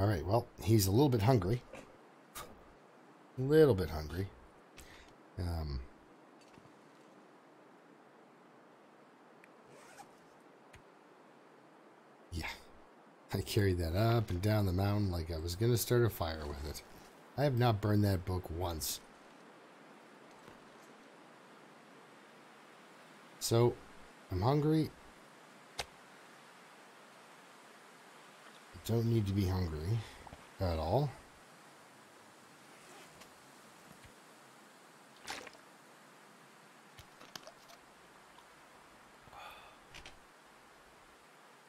Alright, well, he's a little bit hungry. A little bit hungry. Yeah. I carried that up and down the mountain like I was going to start a fire with it. I have not burned that book once. So, I'm hungry. I don't need to be hungry at all.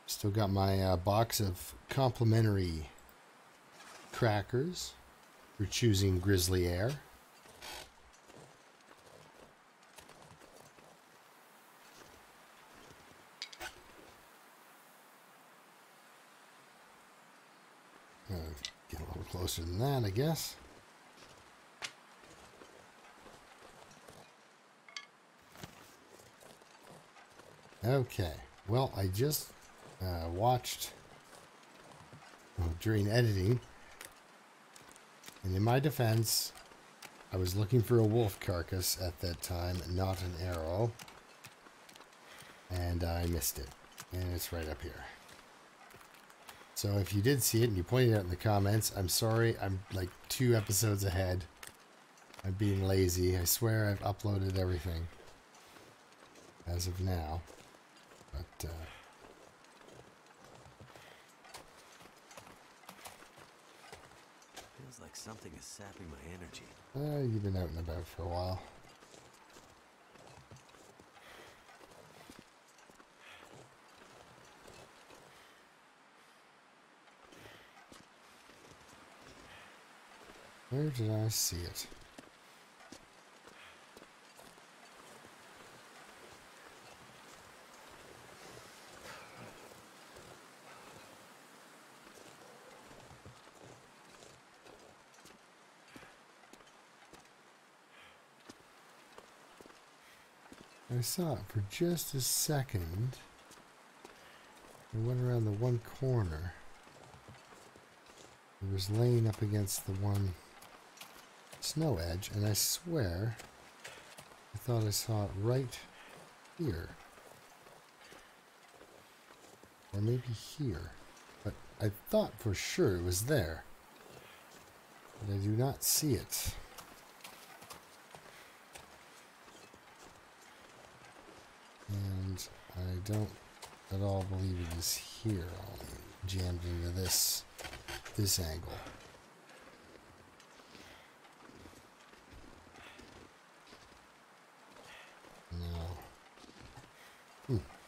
Still got my box of complimentary crackers for choosing Grizzly Air. Get a little closer than that, I guess. Okay, well, I just watched during editing, and in my defense, I was looking for a wolf carcass at that time, not an arrow, and I missed it, and it's right up here. So if you did see it and you pointed it out in the comments, I'm sorry, I'm like 2 episodes ahead. I'm being lazy. I swear I've uploaded everything as of now, but feels like something is sapping my energy. you've been out and about for a while. Where did I see it? I saw it for just a second. I went around the one corner. It was laying up against the one snow edge, and I swear I thought I saw it right here. Or maybe here. But I thought for sure it was there. But I do not see it. And I don't at all believe it is here. I'll jammed into this angle.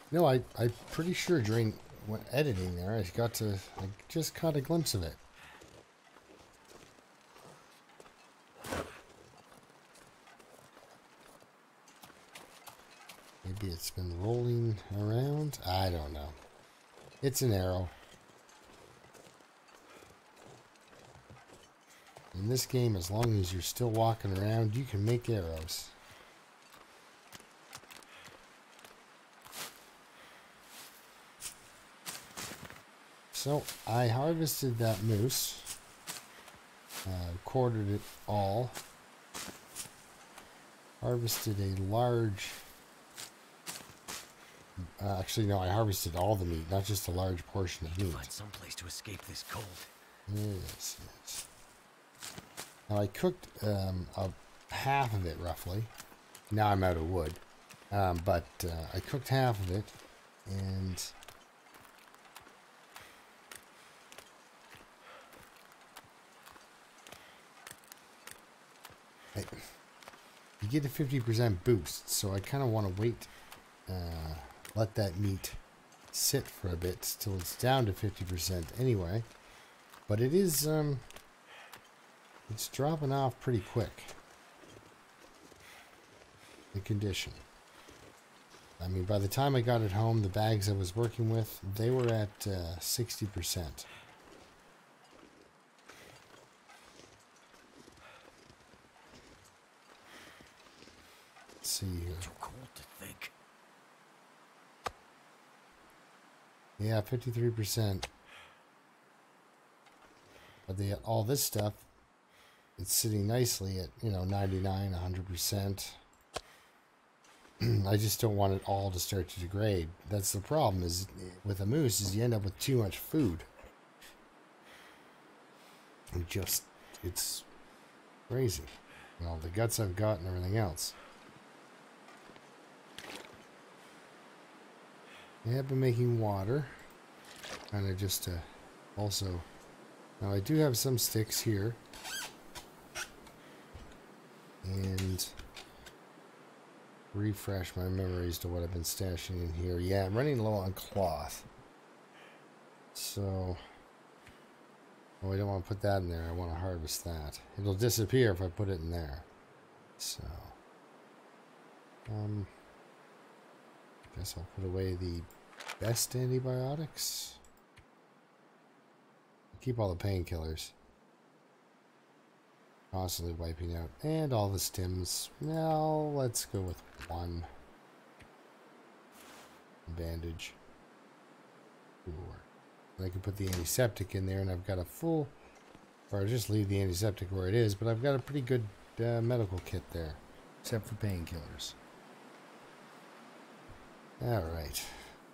No, I'm pretty sure during editing there, I just caught a glimpse of it. Maybe it's been rolling around. I don't know. It's an arrow. In this game, as long as you're still walking around, you can make arrows. So I harvested that moose, quartered it all, harvested a large, actually no, I harvested all the meat, not just a large portion of meat. Find some place to escape this cold. Yes, yes. Now I cooked half of it roughly. Now I'm out of wood, but I cooked half of it, and you get a 50% boost, so I kind of want to wait, let that meat sit for a bit till it's down to 50% anyway. But it is, it's dropping off pretty quick, the condition. I mean, by the time I got it home, the bags I was working with, they were at 60%. See here. Too cold to think. Yeah, 53%. But all this stuff, it's sitting nicely at, 99, 100%. I just don't want it all to start to degrade. That's the problem is with a moose is you end up with too much food. It's crazy. The guts I've got and everything else. I have been making water. Kind of just to also... Now I do have some sticks here. And... refresh my memories to what I've been stashing in here. Yeah, I'm running low on cloth. So... Oh, I don't want to put that in there. I want to harvest that. It'll disappear if I put it in there. So... guess I'll put away the best antibiotics. Keep all the painkillers. Constantly wiping out. And all the stims. Now, let's go with one. Bandage. And I can put the antiseptic in there and I've got a full... Or just leave the antiseptic where it is, but I've got a pretty good medical kit there. Except for painkillers. Alright.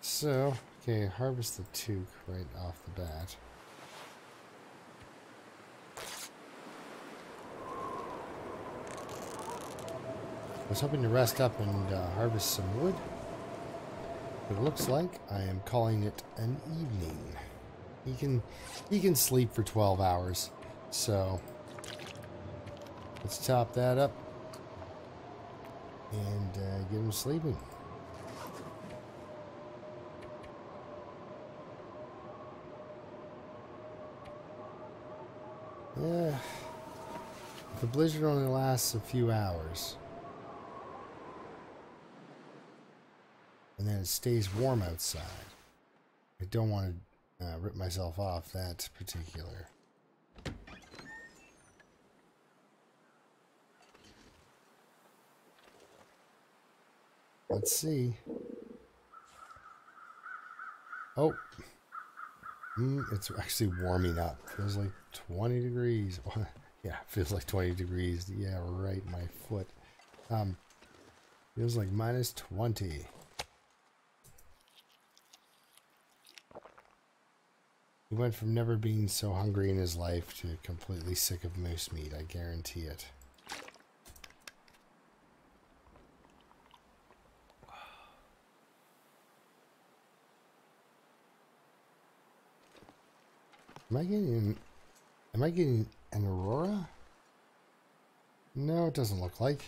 So, okay, harvest the toque right off the bat. I was hoping to rest up and harvest some wood, but it looks like I am calling it an evening. He can sleep for 12 hours, so let's top that up and get him sleeping. Yeah, the blizzard only lasts a few hours. And then it stays warm outside. I don't want to rip myself off that particular. Let's see. Oh. It's actually warming up. Feels like 20 degrees. Yeah, feels like 20 degrees. Yeah, right, my foot. Feels like minus 20. He went from never being so hungry in his life to completely sick of moose meat, I guarantee it. Am I getting an aurora? No, it doesn't look like.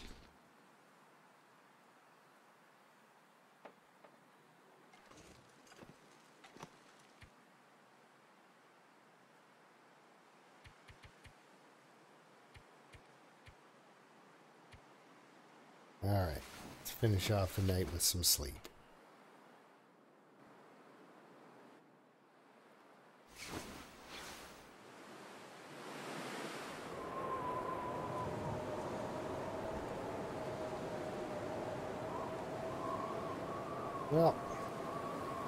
Alright, let's finish off the night with some sleep. Well,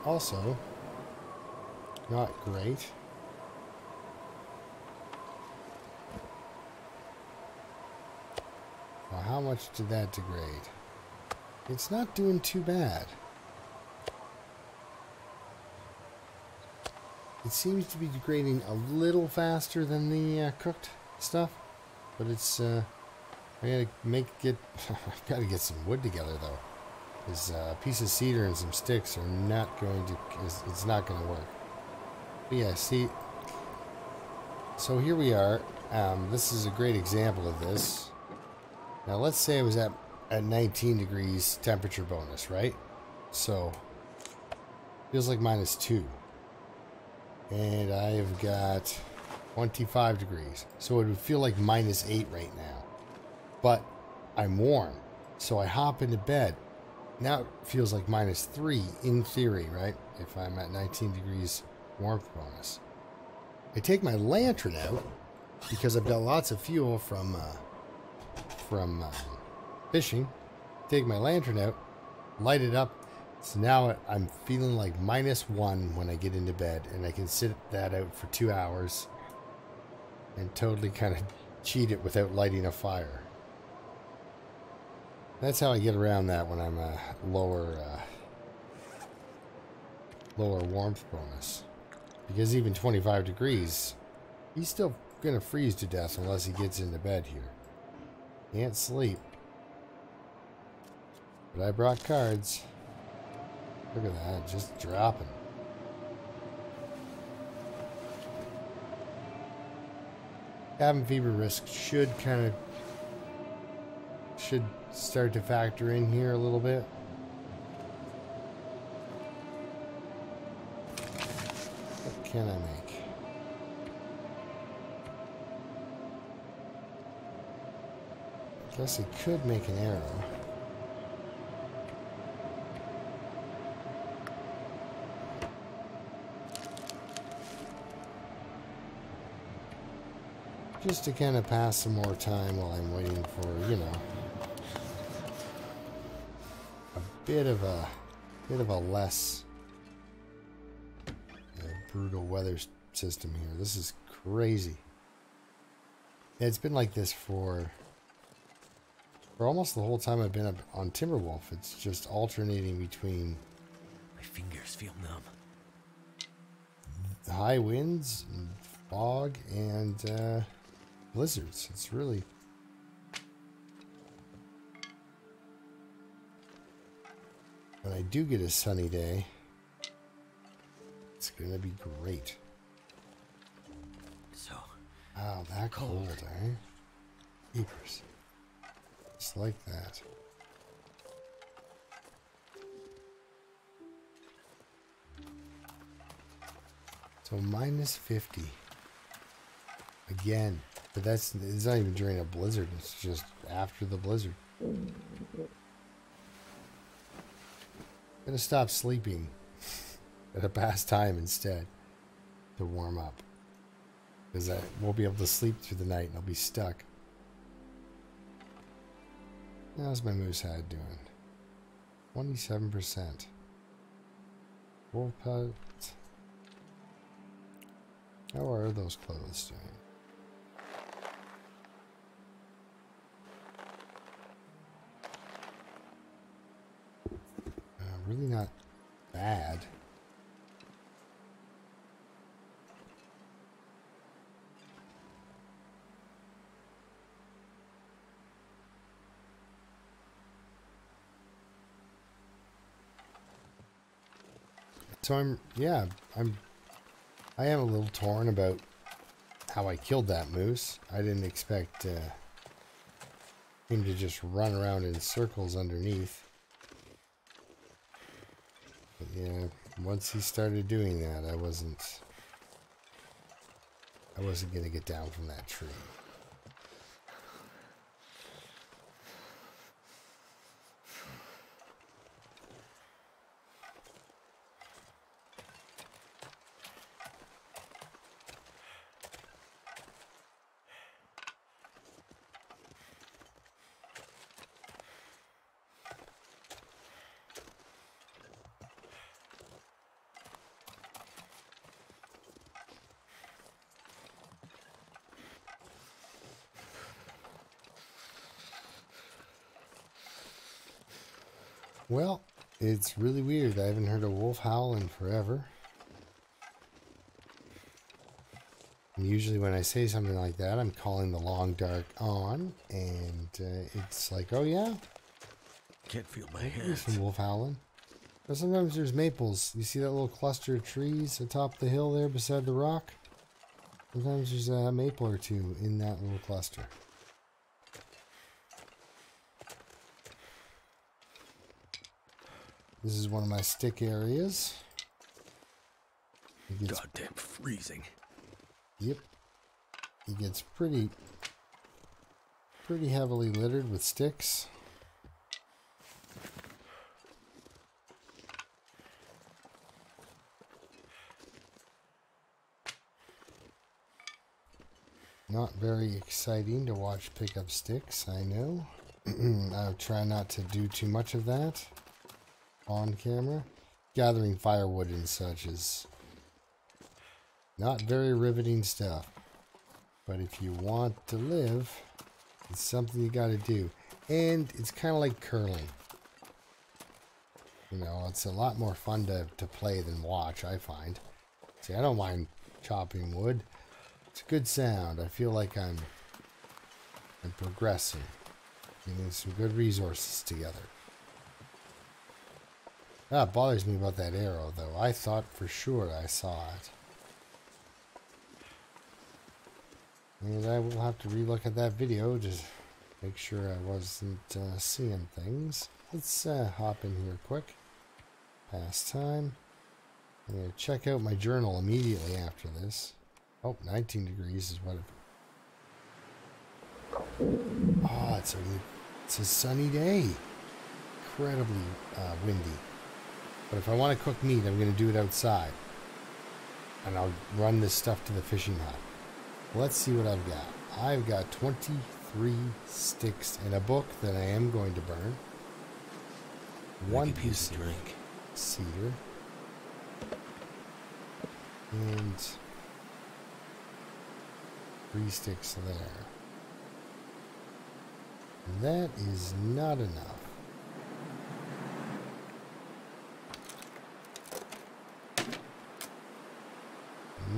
also, not great. Now, how much did that degrade? It's not doing too bad. It seems to be degrading a little faster than the cooked stuff, but it's I gotta I've got to get some wood together though. Because a piece of cedar and some sticks are not going to, it's not going to work. But yeah, see, so here we are. This is a great example of this. Now let's say I was at 19 degrees temperature bonus, right? So, feels like minus 2. And I've got 25 degrees. So it would feel like minus 8 right now. But I'm warm. So I hop into bed. Now it feels like minus 3 in theory, right? If I'm at 19 degrees warmth bonus. I take my lantern out because I've got lots of fuel from fishing. Take my lantern out, light it up. So now I'm feeling like minus 1 when I get into bed, and I can sit that out for 2 hours. and totally kind of cheat it without lighting a fire. That's how I get around that when I'm a lower warmth bonus. Because even 25 degrees, he's still gonna freeze to death unless he gets into bed here. Can't sleep. But I brought cards. Look at that, just dropping. Cabin fever risk should start to factor in here a little bit. What can I make? Guess I could make an arrow. Just to kind of pass some more time while I'm waiting for, you know, a bit of a less brutal weather system here. This is crazy. It's been like this for almost the whole time I've been up on Timberwolf. It's just alternating between My fingers feel numb. high winds, and fog, and blizzards. It's really... When I do get a sunny day, it's gonna be great. So... Wow, that cold, eh? Keepers. Just like that. So minus 50. Again. But it's not even during a blizzard, it's just after the blizzard. Gonna stop sleeping at a past time instead to warm up. Because I won't be able to sleep through the night and I'll be stuck. How's my moose hide doing? 27%. Wolf pelt. How are those clothes doing? Really not bad. So I am a little torn about how I killed that moose. I didn't expect him to just run around in circles underneath. But yeah, once he started doing that, I wasn't gonna get down from that tree. Well, it's really weird. I haven't heard a wolf howl in forever. And usually when I say something like that, I'm calling the long dark on, and it's like, oh yeah? Can't feel my There's hands. some wolf howling. But sometimes there's maples. You see that little cluster of trees atop the hill there beside the rock? Sometimes there's a maple or two in that little cluster. This is one of my stick areas. It gets, Goddamn freezing. yep. It gets pretty heavily littered with sticks. Not very exciting to watch pick up sticks, I know. I'll try not to do too much of that on camera. Gathering firewood and such is not very riveting stuff. But if you want to live, it's something you got to do. And it's kind of like curling. You know, it's a lot more fun to play than watch, I find. See, I don't mind chopping wood. It's a good sound. I feel like I'm progressing. Getting some good resources together. That bothers me about that arrow, though. I thought for sure I saw it. And I will have to relook at that video to make sure I wasn't seeing things. Let's hop in here quick. Past time. I'm going to check out my journal immediately after this. Oh, 19 degrees is what it... Oh, it's a sunny day. Incredibly windy. But if I want to cook meat, I'm going to do it outside. And I'll run this stuff to the fishing hut. Let's see what I've got. I've got 23 sticks and a book that I am going to burn. One piece of drink. Cedar. And 3 sticks there. That is not enough.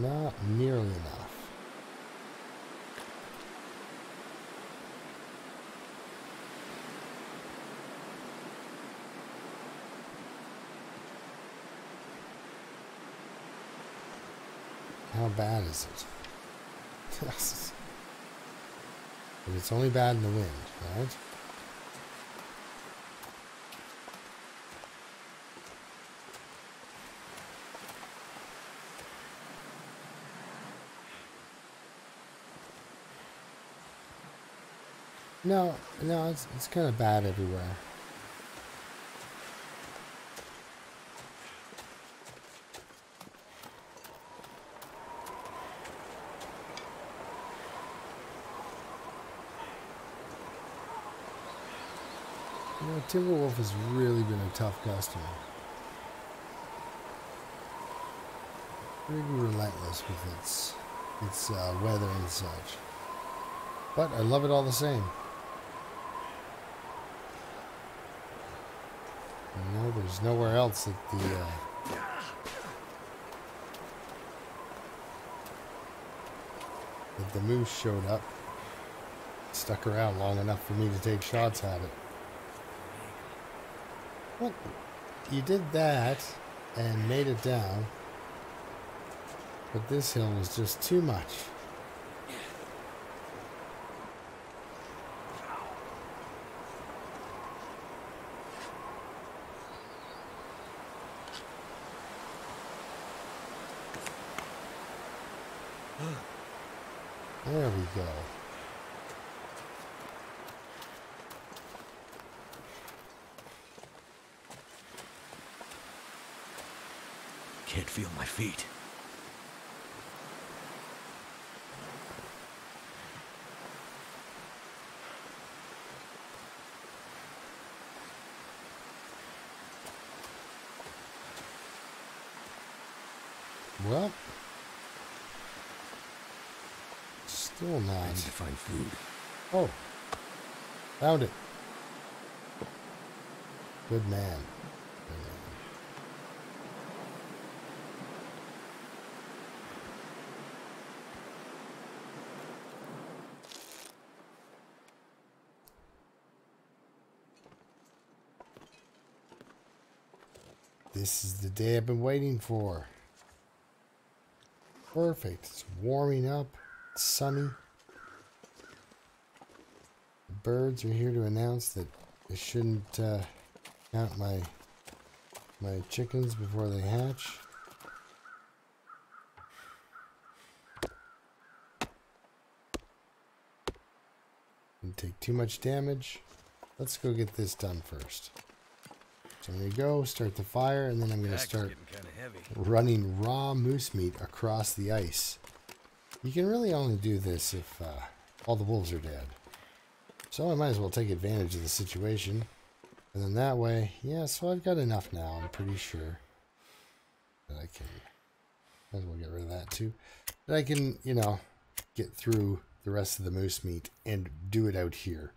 Not nearly enough. How bad is it? But it's only bad in the wind, right? No, it's kind of bad everywhere. You know, Timberwolf has really been a tough customer. Pretty relentless with its weather and such. But I love it all the same. You know, there's nowhere else that the moose showed up. Stuck around long enough for me to take shots at it. What? You did that and made it down. But this hill was just too much. There we go. Can't feel my feet. Well, still not. I need to find food. Oh, found it. Good man. Good man. This is the day I've been waiting for. Perfect. It's warming up. It's sunny. The birds are here to announce that I shouldn't count my chickens before they hatch. Didn't take too much damage. Let's go get this done first. So I'm going to go start the fire, and then I'm going to start running raw moose meat across the ice. You can really only do this if all the wolves are dead. So I might as well take advantage of the situation. And then that way, yeah, so I've got enough now, I'm pretty sure. That I can, might as well get rid of that too. That I can, you know, get through the rest of the moose meat and do it out here.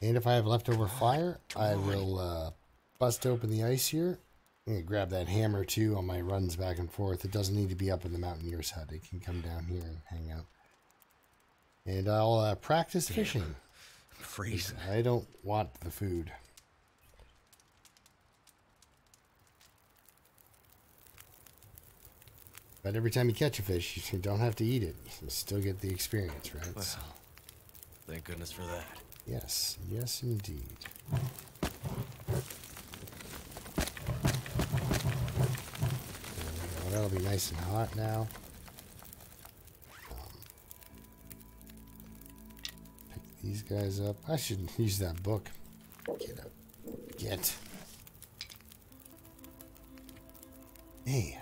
And if I have leftover fire, I will bust open the ice here. I'm going to grab that hammer too on my runs back and forth. It doesn't need to be up in the mountaineer's hut. It can come down here and hang out. And I'll practice fishing. I'm freezing. I don't want the food. But every time you catch a fish, you don't have to eat it. You still get the experience, right? Well, thank goodness for that. Yes, yes indeed. That'll be nice and hot now. Pick these guys up. I should use that book. Get up. Get. Hey.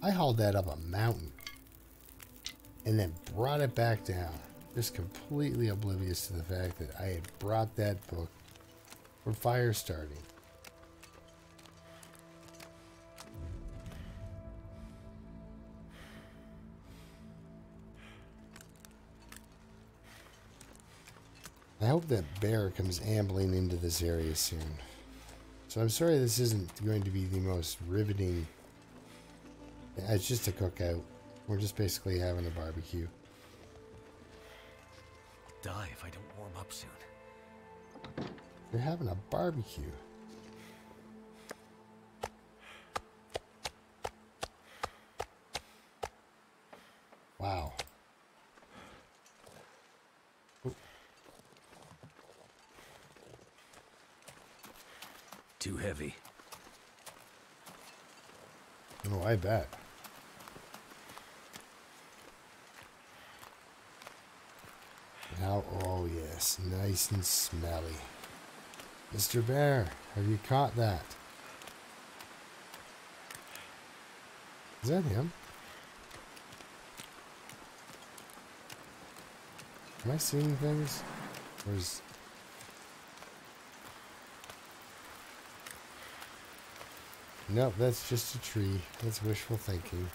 I hauled that up a mountain and then brought it back down. Just completely oblivious to the fact that I had brought that book for fire starting. I hope that bear comes ambling into this area soon. So I'm sorry this isn't going to be the most riveting. It's just a cookout. We're just basically having a barbecue. Die if I don't warm up soon. You're having a barbecue. Wow. Ooh. Too heavy. Oh, I bet. Now, oh yes, nice and smelly. Mr. Bear, have you caught that? Is that him? Am I seeing things? Or is... Nope, that's just a tree. That's wishful thinking.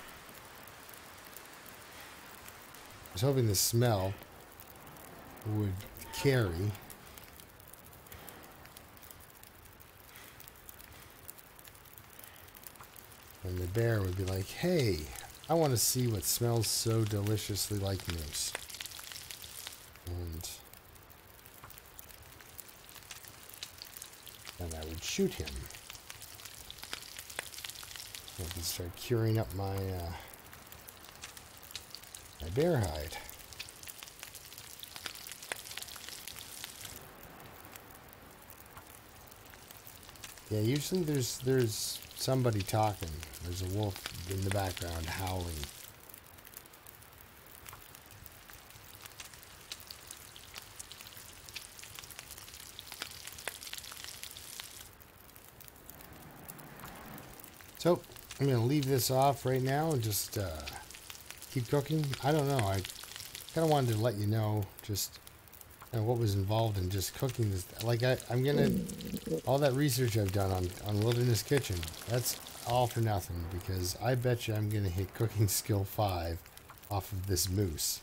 I was hoping the smell would carry. And the bear would be like, hey, I want to see what smells so deliciously like moose. And I would shoot him. I can start curing up my my bear hide. Yeah, usually there's somebody talking. There's a wolf in the background howling. So, I'm going to leave this off right now and just keep cooking. I don't know. I kind of wanted to let you know just what was involved in just cooking this. Like, I'm going to... All that research I've done on Wilderness Kitchen, that's all for nothing. Because I bet you I'm going to hit cooking skill 5 off of this moose.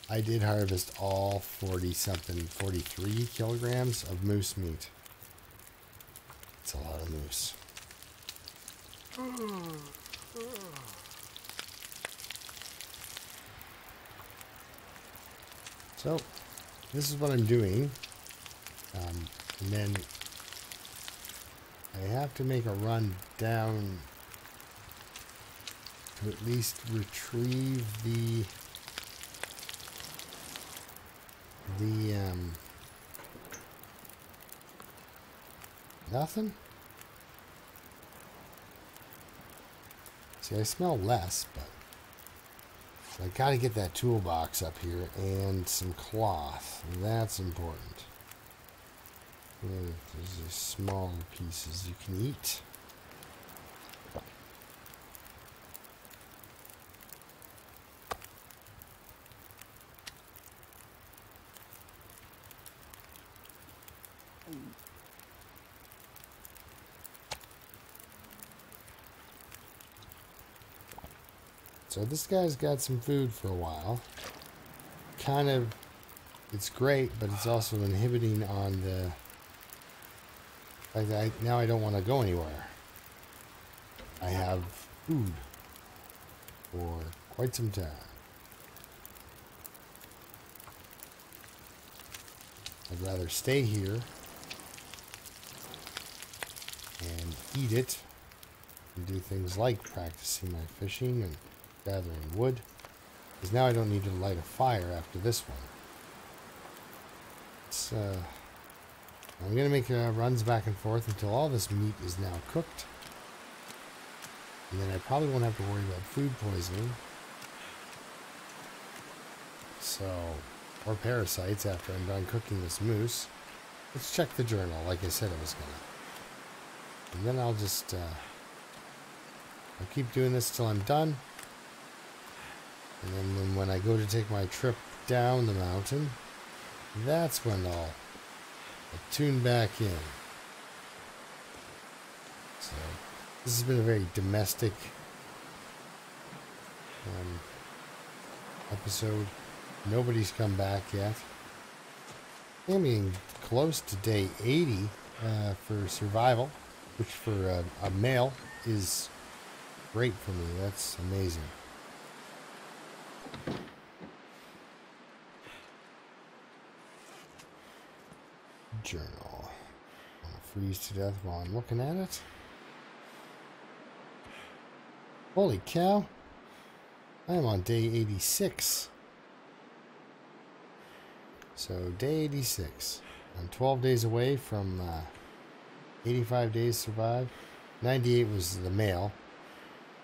I did harvest all 40-something, 43 kilograms of moose meat. It's a lot of moose. So, this is what I'm doing. And then I have to make a run down to at least retrieve the nothing? See, I smell less, but so I gotta get that toolbox up here and some cloth. That's important. And there's these small pieces you can eat. So this guy's got some food for a while. Kind of, it's great, but it's also inhibiting on the... now I don't want to go anywhere. I have food for quite some time. I'd rather stay here and eat it and do things like practicing my fishing and gathering wood, because now I don't need to light a fire after this one. It's, I'm going to make runs back and forth until all this meat is now cooked. And then I probably won't have to worry about food poisoning. So, or parasites after I'm done cooking this moose. Let's check the journal like I said I was going to. And then I'll just, I'll keep doing this till I'm done. And then when I go to take my trip down the mountain, that's when I'll tune back in. So, this has been a very domestic episode. Nobody's come back yet. I'm being close to day 80 for survival, which for a male is great for me. That's amazing. Journal. I'm gonna freeze to death while I'm looking at it. Holy cow. I am on day 86. So day 86. I'm 12 days away from 85 days survived. 98 was the male.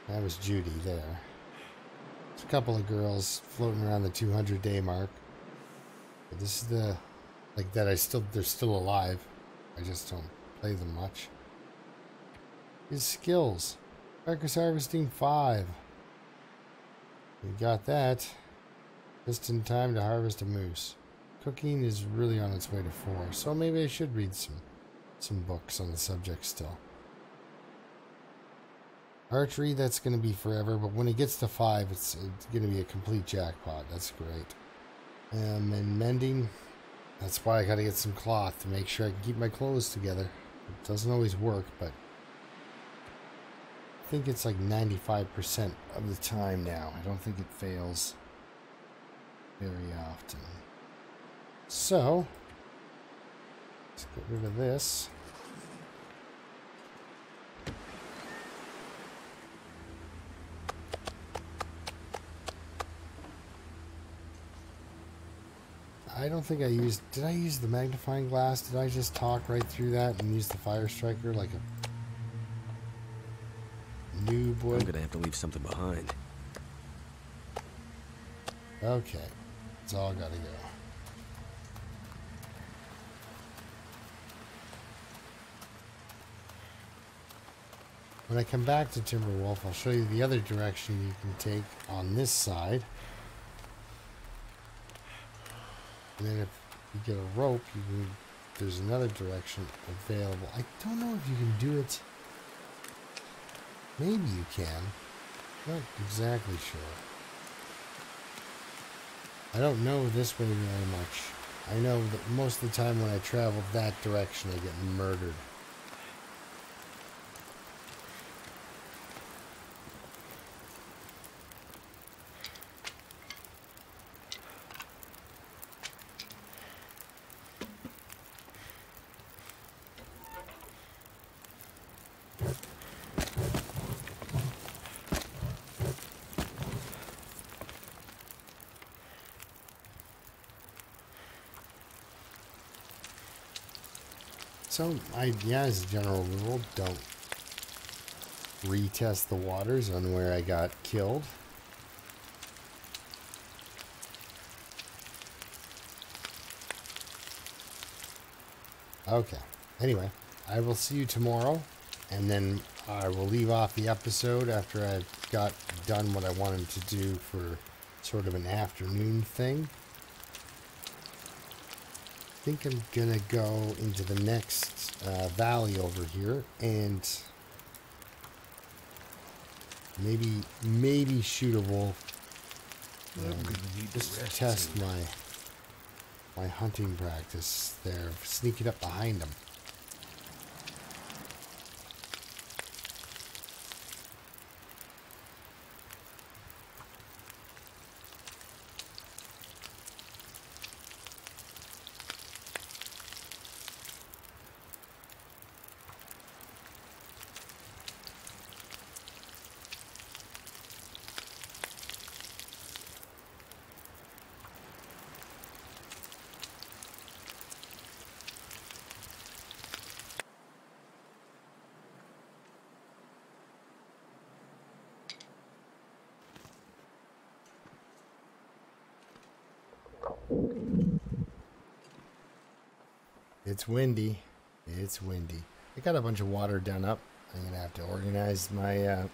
That was Judy there. There's a couple of girls floating around the 200 day mark. But this is the, like that they're still alive. I just don't play them much. His skills. Carcass harvesting 5. We got that. Just in time to harvest a moose. Cooking is really on its way to 4. So maybe I should read some books on the subject still. Archery, that's going to be forever, but when it gets to 5, it's going to be a complete jackpot. That's great. And mending, that's why I got to get some cloth to make sure I can keep my clothes together. It doesn't always work, but I think it's like 95% of the time now. I don't think it fails very often. So, let's get rid of this. I don't think I used... Did I use the magnifying glass? Did I just talk right through that and use the fire striker like a noob would? I'm gonna have to leave something behind. Okay. It's all gotta go. When I come back to Timberwolf, I'll show you the other direction you can take on this side. And then if you get a rope, there's another direction available. I don't know if you can do it. Maybe you can. Not exactly sure. I don't know this way very much. I know that most of the time when I travel that direction, I get murdered. So, as a general rule, don't retest the waters on where I got killed. Okay. Anyway, I will see you tomorrow, and then I will leave off the episode after I've got done what I wanted to do for sort of an afternoon thing. I think I'm gonna go into the next valley over here and Maybe shoot a wolf. I'm gonna need to Just rest test soon. my hunting practice there. Sneak it up behind him. It's windy. It's windy. I got a bunch of water done up. I'm gonna have to organize my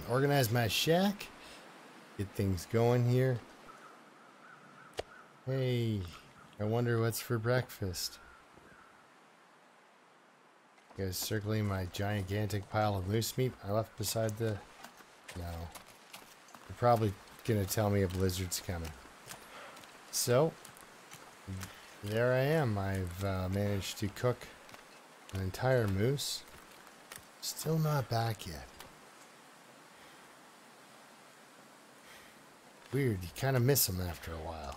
organize my shack. Get things going here. Hey, I wonder what's for breakfast. You guys circling my gigantic pile of moose meat I left beside the... No. You're probably gonna tell me a blizzard's coming. So, there I am. I've managed to cook an entire moose. Still not back yet. Weird, you kind of miss them after a while.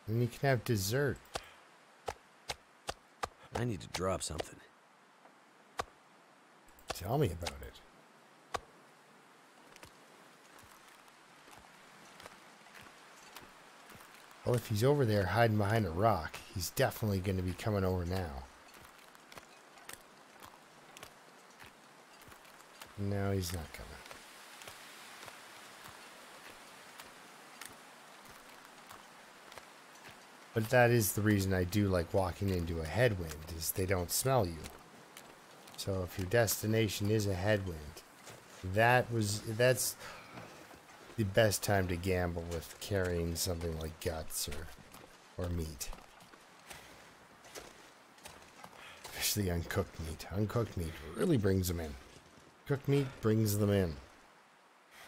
And you can have dessert. I need to drop something. Tell me about it. Well, if he's over there hiding behind a rock, he's definitely going to be coming over now. No, he's not coming. But that is the reason I do like walking into a headwind, is they don't smell you. So if your destination is a headwind, that's the best time to gamble with carrying something like guts or meat. Especially uncooked meat. Uncooked meat really brings them in. Cooked meat brings them in.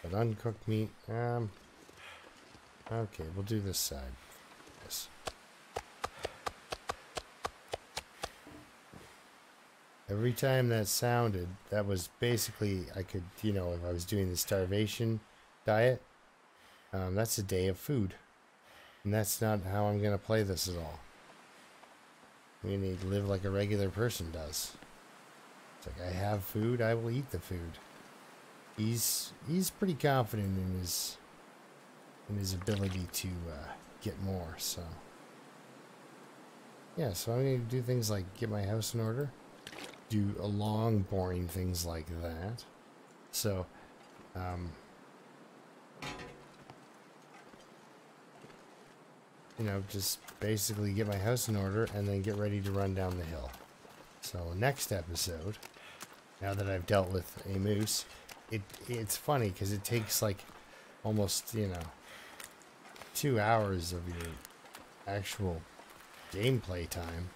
But uncooked meat, okay, we'll do this side. Yes. Every time that sounded, that was basically, I could, you know, if I was doing the starvation diet, that's a day of food. And that's not how I'm going to play this at all. We need to live like a regular person does. It's like, I have food, I will eat the food. He's pretty confident in his ability to get more, so. Yeah, so I'm going to do things like get my house in order. Do a long, boring things like that. So, you know, just basically get my house in order and then get ready to run down the hill. So next episode, now that I've dealt with a moose, it's funny because it takes like almost, you know, 2 hours of your actual gameplay time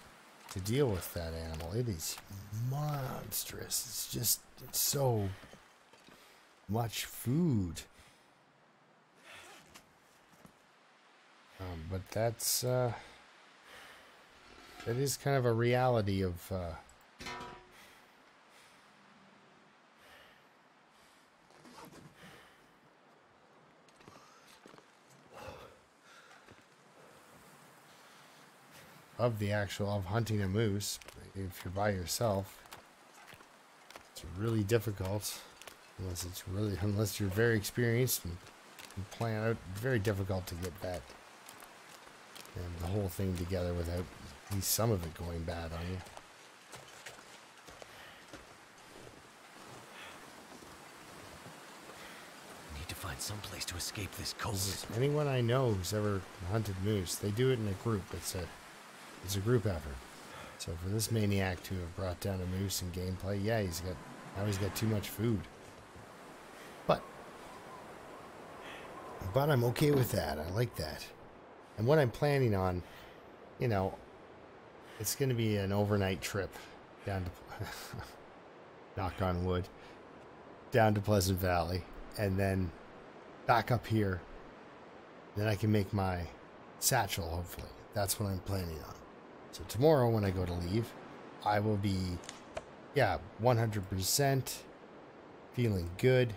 to deal with that animal. It is monstrous. It's just so much food. But that's that is kind of a reality of hunting a moose. If you're by yourself, it's really difficult unless you're very experienced and plan out. Very difficult to get that and the whole thing together without at least some of it going bad on you. Need to find some place to escape this cold. Anyone I know who's ever hunted moose, they do it in a group. It's a group effort. So for this maniac to have brought down a moose in gameplay, yeah, now he's got too much food. But But I'm okay with that. I like that. And what I'm planning on, you know, it's going to be an overnight trip down to, knock on wood, down to Pleasant Valley, and then back up here. Then I can make my satchel, hopefully. That's what I'm planning on. So tomorrow when I go to leave, I will be, 100% feeling good.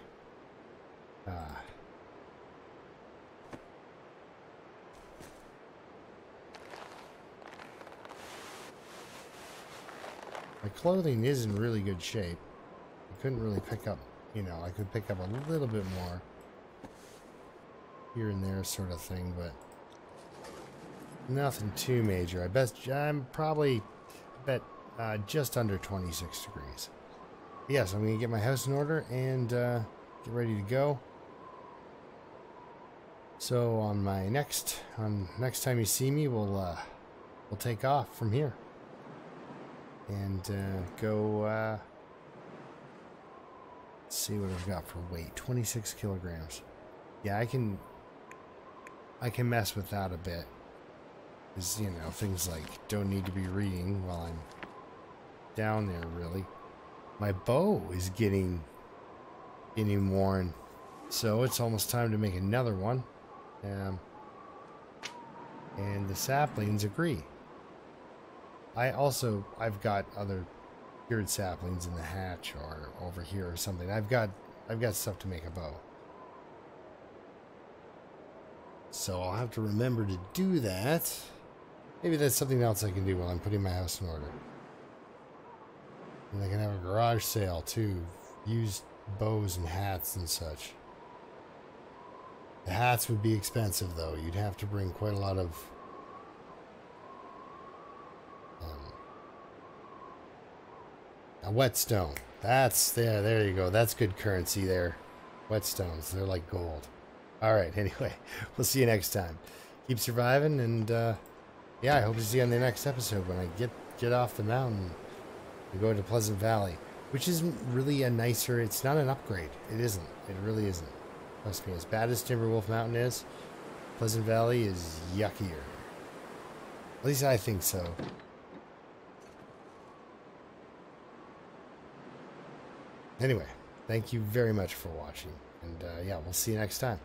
My clothing is in really good shape. I couldn't really pick up, I could pick up a little bit more here and there sort of thing, but nothing too major. I'm probably just under 26 degrees. Yes, I'm going to get my house in order and get ready to go. So on next time you see me, we'll take off from here and go. Let's see what I've got for weight. 26 kilograms. Yeah, I can mess with that a bit. Because, things like don't need to be reading while I'm down there, really. My bow is getting worn, so it's almost time to make another one. And the saplings agree. I've got other cured saplings in the hatch or over here or something. I've got stuff to make a bow. So I'll have to remember to do that. Maybe that's something else I can do while I'm putting my house in order. And I can have a garage sale too. Used bows and hats and such. The hats would be expensive though. You'd have to bring quite a lot of a whetstone. There you go. That's good currency there. Whetstones, they're like gold. Alright, anyway, we'll see you next time. Keep surviving, and I hope to see you on the next episode when I get off the mountain and go to Pleasant Valley, which isn't really it's not an upgrade. It isn't. It really isn't. Trust me, as bad as Timberwolf Mountain is, Pleasant Valley is yuckier. At least I think so. Anyway, thank you very much for watching, and we'll see you next time.